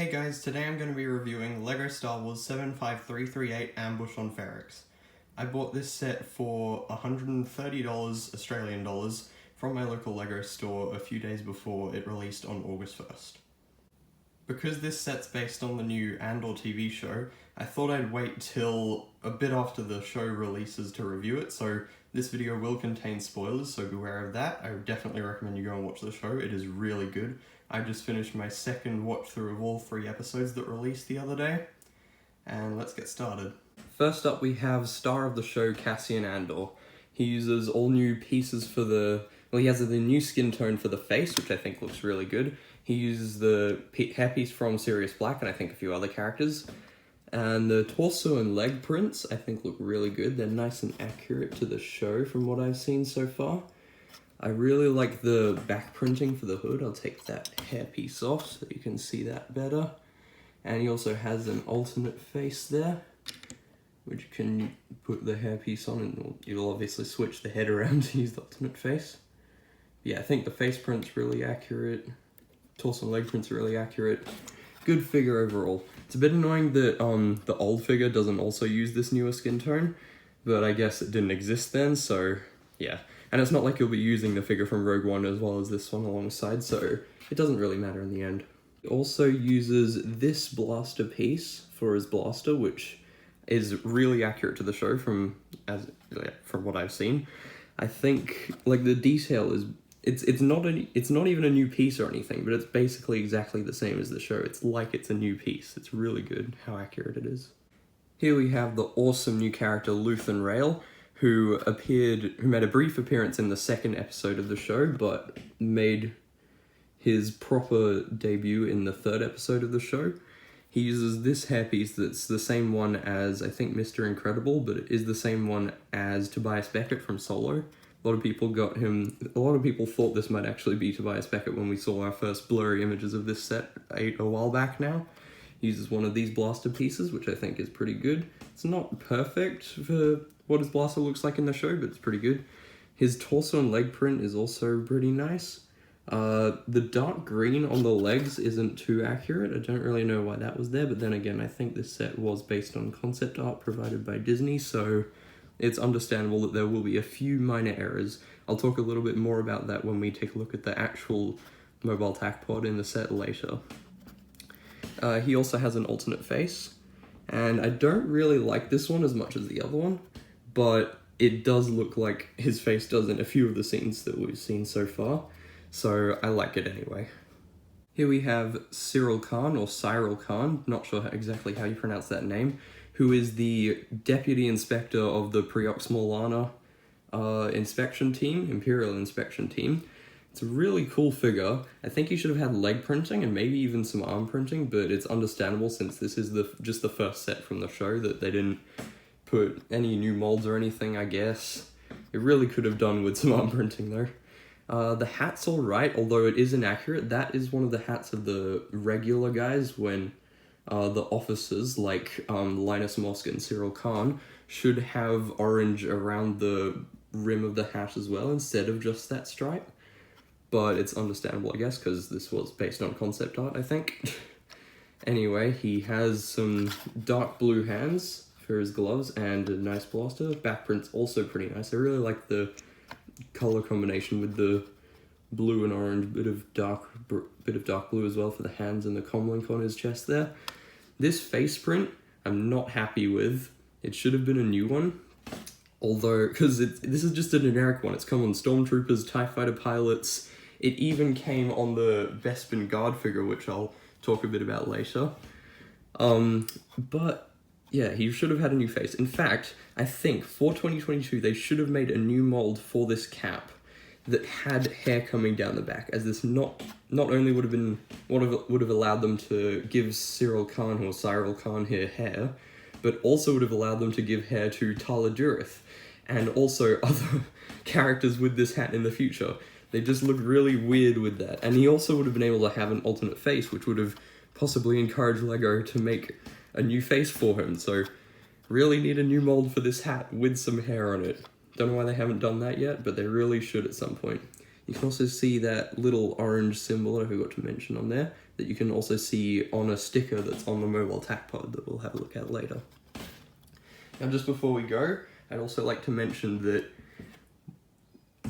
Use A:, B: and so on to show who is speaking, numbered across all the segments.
A: Hey guys, today I'm going to be reviewing LEGO Star Wars 75338 Ambush on Ferrix. I bought this set for $130 Australian dollars from my local LEGO store a few days before it released on August 1st. Because this set's based on the new Andor TV show, I thought I'd wait till a bit after the show releases to review it, so this video will contain spoilers, so beware of that. I would definitely recommend you go and watch the show, it is really good. I just finished my second watch through of all 3 episodes that released the other day, and let's get started. First up we have star of the show Cassian Andor. He uses all new pieces for he has the new skin tone for the face, which I think looks really good. He uses the hairpiece from Sirius Black and I think a few other characters. And the torso and leg prints I think look really good. They're nice and accurate to the show from what I've seen so far. I really like the back printing for the hood. I'll take that hairpiece off so you can see that better. And he also has an alternate face there, which you can put the hairpiece on and you'll obviously switch the head around to use the alternate face. Yeah, I think the face print's really accurate. Torso and leg prints are really accurate. Good figure overall. It's a bit annoying that the old figure doesn't also use this newer skin tone, but I guess it didn't exist then, so yeah. And it's not like you'll be using the figure from Rogue One as well as this one alongside, so it doesn't really matter in the end. He also uses this blaster piece for his blaster, which is really accurate to the show from what I've seen. I think like the detail is it's not even a new piece or anything, but it's basically exactly the same as the show. It's like it's a new piece. It's really good how accurate it is. Here we have the awesome new character Luthen, who made a brief appearance in the second episode of the show, but made his proper debut in the third episode of the show. He uses this hairpiece that's the same one as, I think, Mr. Incredible, but it is the same one as Tobias Beckett from Solo. A lot of people thought this might actually be Tobias Beckett when we saw our first blurry images of this set a while back now. He uses one of these blaster pieces, which I think is pretty good. It's not perfect for what his blaster looks like in the show, but it's pretty good. His torso and leg print is also pretty nice. The dark green on the legs isn't too accurate. I don't really know why that was there, but then again, I think this set was based on concept art provided by Disney, so it's understandable that there will be a few minor errors. I'll talk a little bit more about that when we take a look at the actual mobile tac pod in the set later. He also has an alternate face, and I don't really like this one as much as the other one, but it does look like his face does in a few of the scenes that we've seen so far, so I like it anyway. Here we have Cyril Karn, or Syril Karn, not sure exactly how you pronounce that name, who is the Deputy Inspector of the Preox inspection team, Imperial inspection team. It's a really cool figure. I think he should have had leg printing and maybe even some arm printing, but it's understandable since this is just the first set from the show that they didn't put any new molds or anything, I guess. It really could have done with some arm printing though. The hat's alright, although it is inaccurate. That is one of the hats of the regular guys when the officers like Linus Mosk and Cyril Khan should have orange around the rim of the hat as well instead of just that stripe. But it's understandable, I guess, because this was based on concept art, I think. Anyway, he has some dark blue hands for his gloves and a nice blaster. Back print's also pretty nice. I really like the color combination with the blue and orange, bit of dark blue as well for the hands and the comlink on his chest there. This face print, I'm not happy with. It should have been a new one. Although, because this is just a generic one. It's come on Stormtroopers, TIE Fighter pilots. It even came on the Bespin Guard figure, which I'll talk a bit about later. But yeah, he should have had a new face. In fact, I think for 2022, they should have made a new mold for this cap that had hair coming down the back, as this not only would have allowed them to give Cyril Khan or Syril Khan here hair, but also would have allowed them to give hair to Tala Durith, and also other characters with this hat in the future. They just look really weird with that. And he also would have been able to have an alternate face, which would have possibly encouraged LEGO to make a new face for him. So really need a new mold for this hat with some hair on it. Don't know why they haven't done that yet, but they really should at some point. You can also see that little orange symbol I forgot to mention on there. that you can also see on a sticker that's on the mobile tack pod that we'll have a look at later. Now just before we go, I'd also like to mention that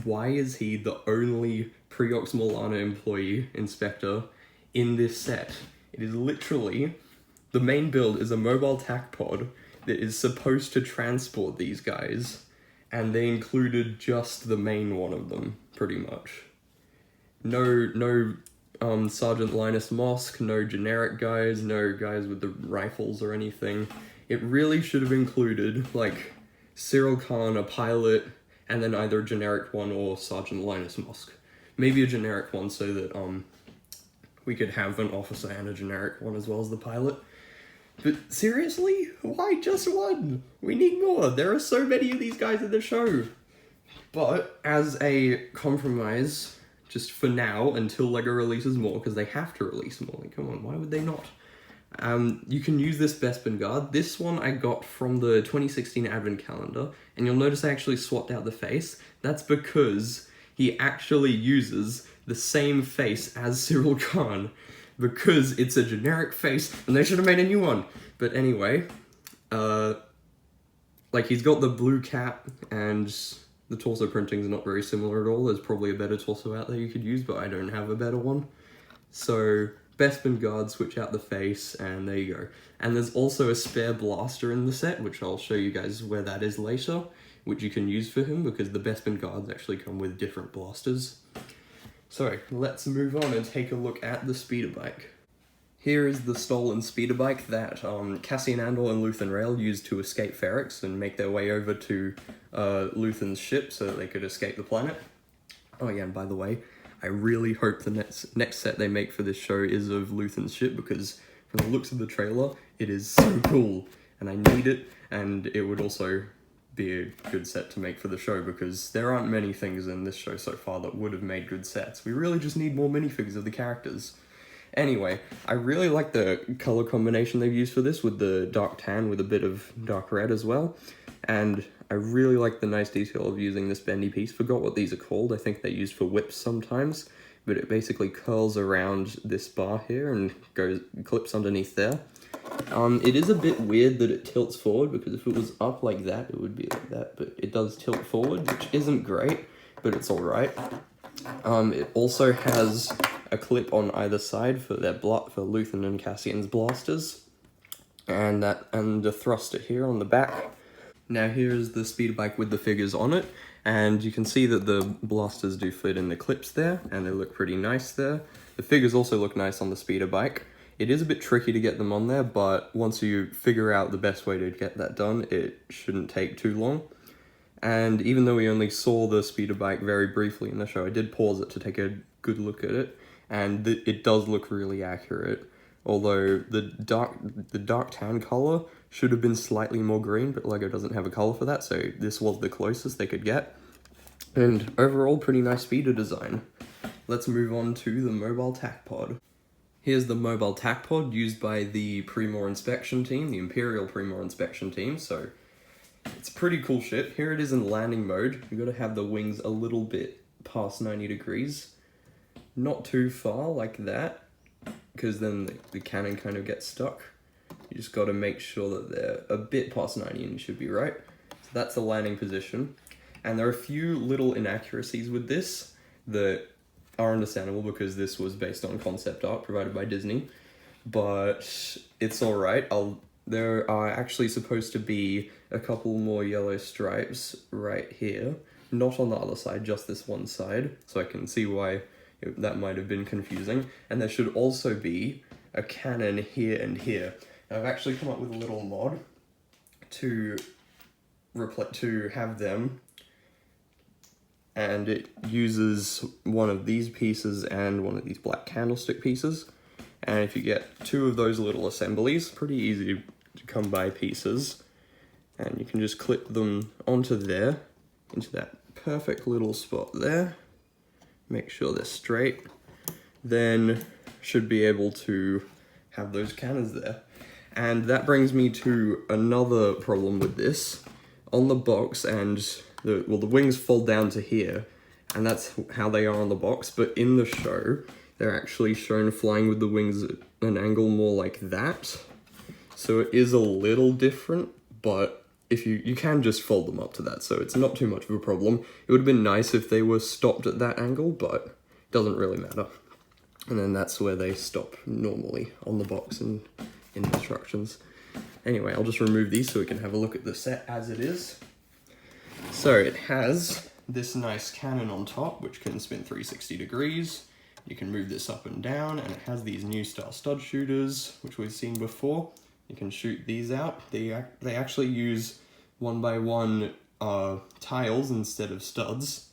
A: why is he the only Preox Morlana employee inspector in this set? It is literally, the main build is a mobile tack pod that is supposed to transport these guys, and they included just the main one of them, pretty much. No Sergeant Linus Mosk, no generic guys, no guys with the rifles or anything. It really should have included, like, Syril Karn, a pilot, and then either a generic one or Sergeant Linus Mosk. Maybe a generic one so that we could have an officer and a generic one as well as the pilot. But seriously? Why just one? We need more. There are so many of these guys in the show. But as a compromise, just for now, until LEGO releases more, because they have to release more. Like, come on, why would they not? You can use this Bespin guard. This one I got from the 2016 Advent Calendar, and you'll notice I actually swapped out the face. That's because he actually uses the same face as Cyril Khan, because it's a generic face, and they should have made a new one. But anyway, like, he's got the blue cap, and the torso printing's not very similar at all. There's probably a better torso out there you could use, but I don't have a better one. So Bespin guard, switch out the face, and there you go. And there's also a spare blaster in the set, which I'll show you guys where that is later, which you can use for him, because the Bespin guards actually come with different blasters. So, let's move on and take a look at the speeder bike. Here is the stolen speeder bike that Cassian Andor and Luthen Rail used to escape Ferrix and make their way over to Luthen's ship so that they could escape the planet. Oh yeah, and by the way, I really hope the next set they make for this show is of Luthen's ship, because from the looks of the trailer, it is so cool, and I need it, and it would also be a good set to make for the show, because there aren't many things in this show so far that would have made good sets. We really just need more minifigures of the characters. Anyway, I really like the color combination they've used for this, with the dark tan with a bit of dark red as well, and I really like the nice detail of using this bendy piece. Forgot what these are called. I think they're used for whips sometimes, but it basically curls around this bar here and clips underneath there. It is a bit weird that it tilts forward, because if it was up like that, it would be like that, but it does tilt forward, which isn't great, but it's alright. It also has a clip on either side for for Luthen and Cassian's blasters, and a thruster here on the back. Now here's the speeder bike with the figures on it, and you can see that the blasters do fit in the clips there, and they look pretty nice there. The figures also look nice on the speeder bike. It is a bit tricky to get them on there, but once you figure out the best way to get that done, it shouldn't take too long. And even though we only saw the speeder bike very briefly in the show, I did pause it to take a good look at it, and it does look really accurate. Although the dark tan color should have been slightly more green, but LEGO doesn't have a color for that, so this was the closest they could get. And overall, pretty nice speeder design. Let's move on to the mobile tack pod. Here's the mobile tack pod used by the Pre-Mor inspection team, the Imperial Pre-Mor inspection team, so it's a pretty cool ship. Here it is in landing mode. You've got to have the wings a little bit past 90 degrees. Not too far like that, because then the cannon kind of gets stuck. You just got to make sure that they're a bit past 90 and you should be right. So that's the landing position. And there are a few little inaccuracies with this that are understandable, because this was based on concept art provided by Disney, but it's alright. There are actually supposed to be a couple more yellow stripes right here, not on the other side, just this one side, so I can see why that might have been confusing. And there should also be a cannon here and here. Now, I've actually come up with a little mod to have them, and it uses one of these pieces and one of these black candlestick pieces. And if you get two of those little assemblies, pretty easy to come by pieces, and you can just clip them onto there, into that perfect little spot there. Make sure they're straight. Then should be able to have those cannons there. And that brings me to another problem with this. On the box, and the wings fold down to here, and that's how they are on the box, but in the show, they're actually shown flying with the wings at an angle more like that. So it is a little different, but if you can just fold them up to that, so it's not too much of a problem. It would have been nice if they were stopped at that angle, but it doesn't really matter. And then that's where they stop normally on the box and in the instructions. Anyway, I'll just remove these so we can have a look at the set as it is. So it has this nice cannon on top, which can spin 360 degrees. You can move this up and down, and it has these new style stud shooters, which we've seen before. You can shoot these out. They actually use 1x1 tiles instead of studs,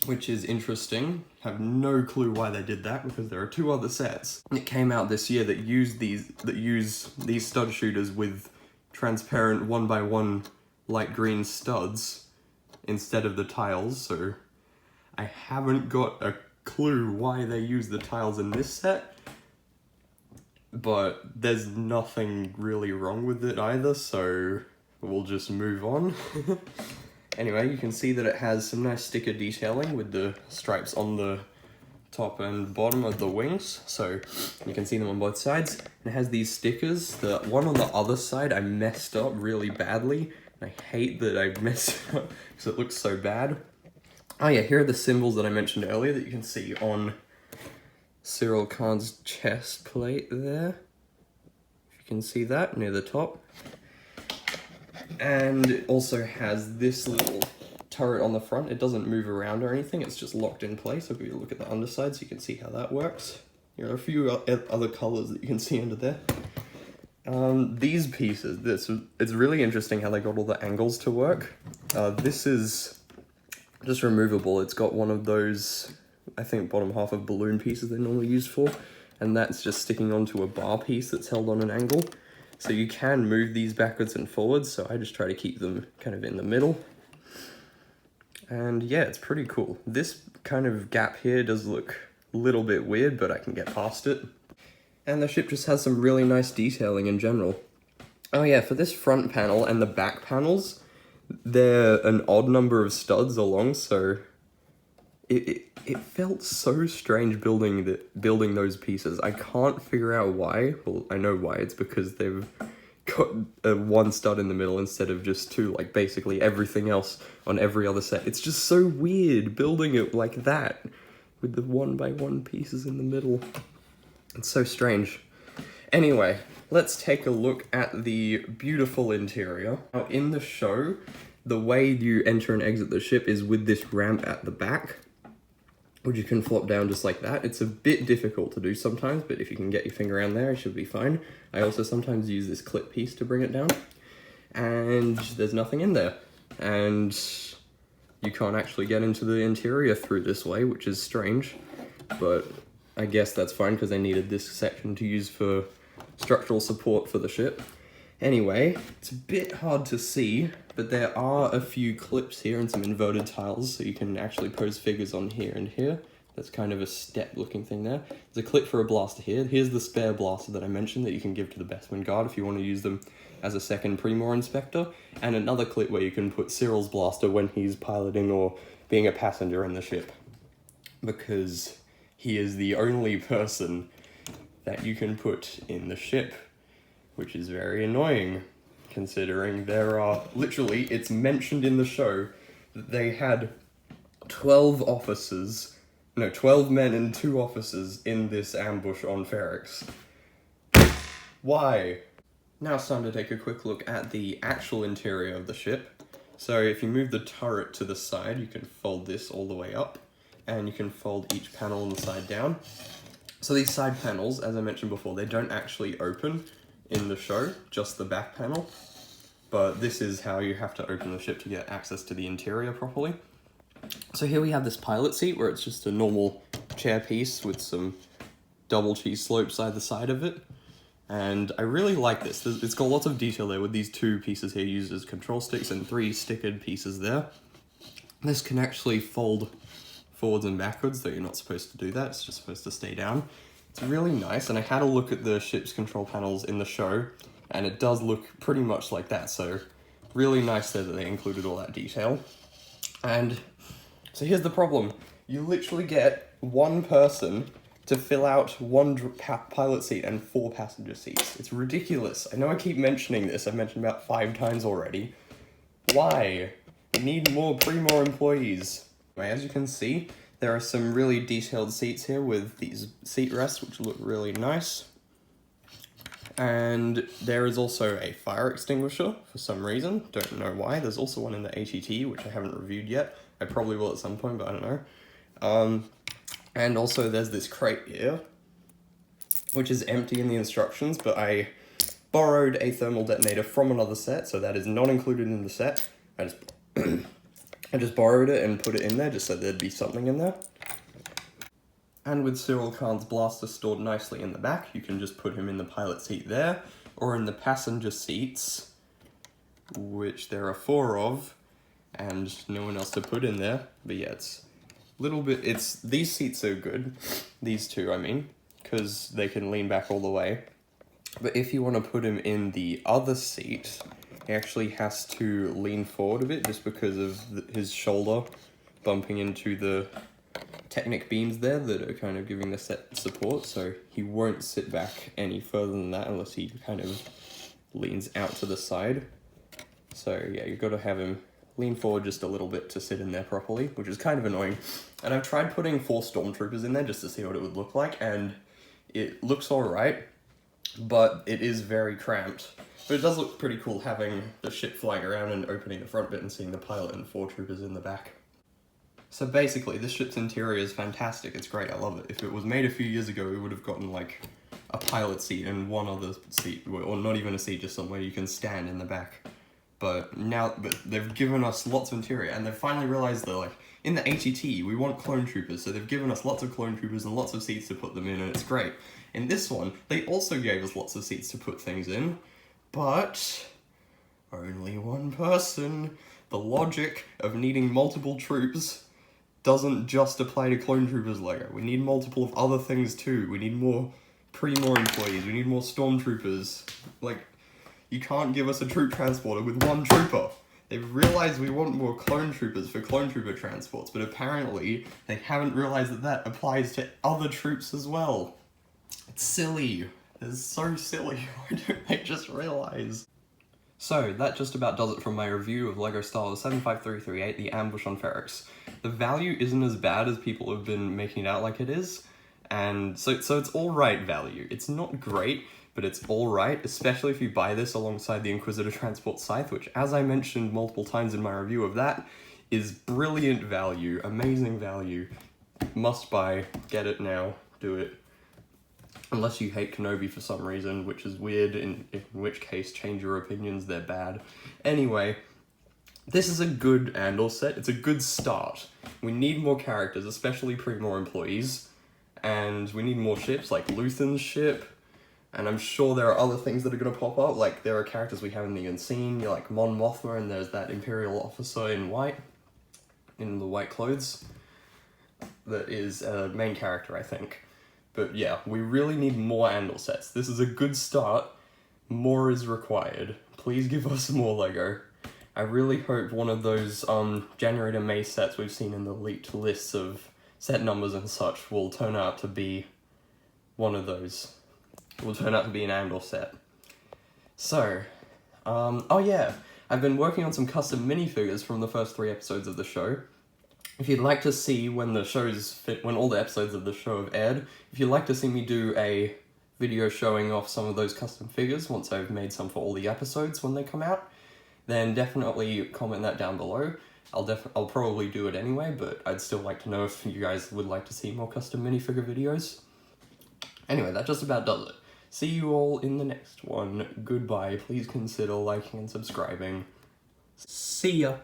A: which is interesting. Have no clue why they did that, because there are two other sets that came out this year that use these stud shooters with transparent 1x1 light green studs instead of the tiles, so I haven't got a clue why they use the tiles in this set, but there's nothing really wrong with it either, so we'll just move on. Anyway, you can see that it has some nice sticker detailing with the stripes on the top and bottom of the wings, so you can see them on both sides. And it has these stickers. The one on the other side I messed up really badly. I hate that I messed it up because it looks so bad. Oh yeah, here are the symbols that I mentioned earlier that you can see on Syril Karn's chest plate there. If you can see that near the top. And it also has this little turret on the front. It doesn't move around or anything, it's just locked in place. I'll give you a look at the underside so you can see how that works. There are a few other colors that you can see under there. These pieces, it's really interesting how they got all the angles to work. This is just removable. It's got one of those, I think, bottom half of balloon pieces they're normally used for, and that's just sticking onto a bar piece that's held on an angle. So you can move these backwards and forwards, so I just try to keep them kind of in the middle. And yeah, it's pretty cool. This kind of gap here does look a little bit weird, but I can get past it. And the ship just has some really nice detailing in general. Oh yeah, for this front panel and the back panels, they're an odd number of studs along, so it felt so strange building those pieces. I can't figure out why. Well, I know why. It's because they've got one stud in the middle instead of just two, like basically everything else on every other set. It's just so weird building it like that with the 1x1 pieces in the middle. It's so strange. Anyway, let's take a look at the beautiful interior. Now, in the show, the way you enter and exit the ship is with this ramp at the back, which you can flop down just like that. It's a bit difficult to do sometimes, but if you can get your finger around there, it should be fine. I also sometimes use this clip piece to bring it down, and there's nothing in there. And you can't actually get into the interior through this way, which is strange, but I guess that's fine because they needed this section to use for structural support for the ship. Anyway, it's a bit hard to see, but there are a few clips here and some inverted tiles, so you can actually pose figures on here and here. That's kind of a step looking thing there. There's a clip for a blaster here. Here's the spare blaster that I mentioned that you can give to the bestman guard if you want to use them as a second Pre-Mor inspector, and another clip where you can put Cyril's blaster when he's piloting or being a passenger in the ship, because he is the only person that you can put in the ship, which is very annoying, considering there are, literally, it's mentioned in the show that they had 12 men and 2 officers in this ambush on Ferrix. Why? Now it's time to take a quick look at the actual interior of the ship. So if you move the turret to the side, you can fold this all the way up, and you can fold each panel on the side down. So these side panels, as I mentioned before, they don't actually open in the show, just the back panel. But this is how you have to open the ship to get access to the interior properly. So here we have this pilot seat where it's just a normal chair piece with some double cheese slopes either side of it. And I really like this. It's got lots of detail there with these 2 pieces here used as control sticks and 3 stickered pieces there. This can actually fold forwards and backwards, though you're not supposed to do that. It's just supposed to stay down. It's really nice, and I had a look at the ship's control panels in the show, and it does look pretty much like that, so really nice there that they included all that detail. And so here's the problem. You literally get one person to fill out one pilot seat and 4 passenger seats. It's ridiculous. I know I keep mentioning this. I've mentioned about 5 times already. Why? We need more Pre-Mor employees. As you can see, there are some really detailed seats here with these seat rests, which look really nice. And there is also a fire extinguisher for some reason. Don't know why. There's also one in the ATT, which I haven't reviewed yet. I probably will at some point, but I don't know. And also there's this crate here, which is empty in the instructions, but I borrowed a thermal detonator from another set, so that is not included in the set. I just borrowed it and put it in there just so there'd be something in there. And with Syril Karn's blaster stored nicely in the back, you can just put him in the pilot seat there, or in the passenger seats, which there are 4 of, and no one else to put in there. But yeah, it's a little bit, these seats are good, these 2 I mean, because they can lean back all the way. But if you want to put him in the other seat, he actually has to lean forward a bit just because of his shoulder bumping into the Technic beams there that are kind of giving the set support, so he won't sit back any further than that unless he kind of leans out to the side. So yeah, you've got to have him lean forward just a little bit to sit in there properly, which is kind of annoying. And I've tried putting 4 stormtroopers in there just to see what it would look like, and it looks alright, but it is very cramped. But it does look pretty cool having the ship flying around and opening the front bit and seeing the pilot and 4 troopers in the back. So basically, this ship's interior is fantastic, it's great, I love it. If it was made a few years ago, we would have gotten like a pilot seat and one other seat, or not even a seat, just somewhere you can stand in the back. But they've given us lots of interior, and they've finally realized that, like, in the ATT, we want clone troopers, so they've given us lots of clone troopers and lots of seats to put them in, and it's great. In this one, they also gave us lots of seats to put things in, but only one person. The logic of needing multiple troops doesn't just apply to clone troopers Lego. We need multiple of other things too. We need more Pre-Mor employees, we need more stormtroopers. Like, you can't give us a troop transporter with 1 trooper. They've realized we want more clone troopers for clone trooper transports, but apparently they haven't realized that that applies to other troops as well. It's silly. It's so silly. Why don't they just realize? So, that just about does it from my review of LEGO Star Wars 75338, The Ambush on Ferrix. The value isn't as bad as people have been making it out like it is, and so it's alright value. It's not great, but it's alright, especially if you buy this alongside the Inquisitor Transport Scythe, which, as I mentioned multiple times in my review of that, is brilliant value, amazing value. Must buy, get it now, do it. Unless you hate Kenobi for some reason, which is weird, in which case change your opinions, they're bad. Anyway, this is a good Andor set, it's a good start. We need more characters, especially Pre-Mor employees, and we need more ships, like Luthen's ship, and I'm sure there are other things that are going to pop up, like there are characters we haven't even seen, like Mon Mothma, and there's that Imperial officer in white, in the white clothes, that is a main character, I think. But yeah, we really need more Andor sets. This is a good start. More is required. Please give us more LEGO. I really hope one of those January to May sets we've seen in the leaked lists of set numbers and such will turn out to be one of those. Will turn out to be an Andor set. So, oh yeah, I've been working on some custom minifigures from the first 3 episodes of the show. If you'd like to see when all the episodes of the show have aired, if you'd like to see me do a video showing off some of those custom figures once I've made some for all the episodes when they come out, then definitely comment that down below. I'll probably do it anyway, but I'd still like to know if you guys would like to see more custom minifigure videos. Anyway, that just about does it. See you all in the next one. Goodbye. Please consider liking and subscribing. See ya.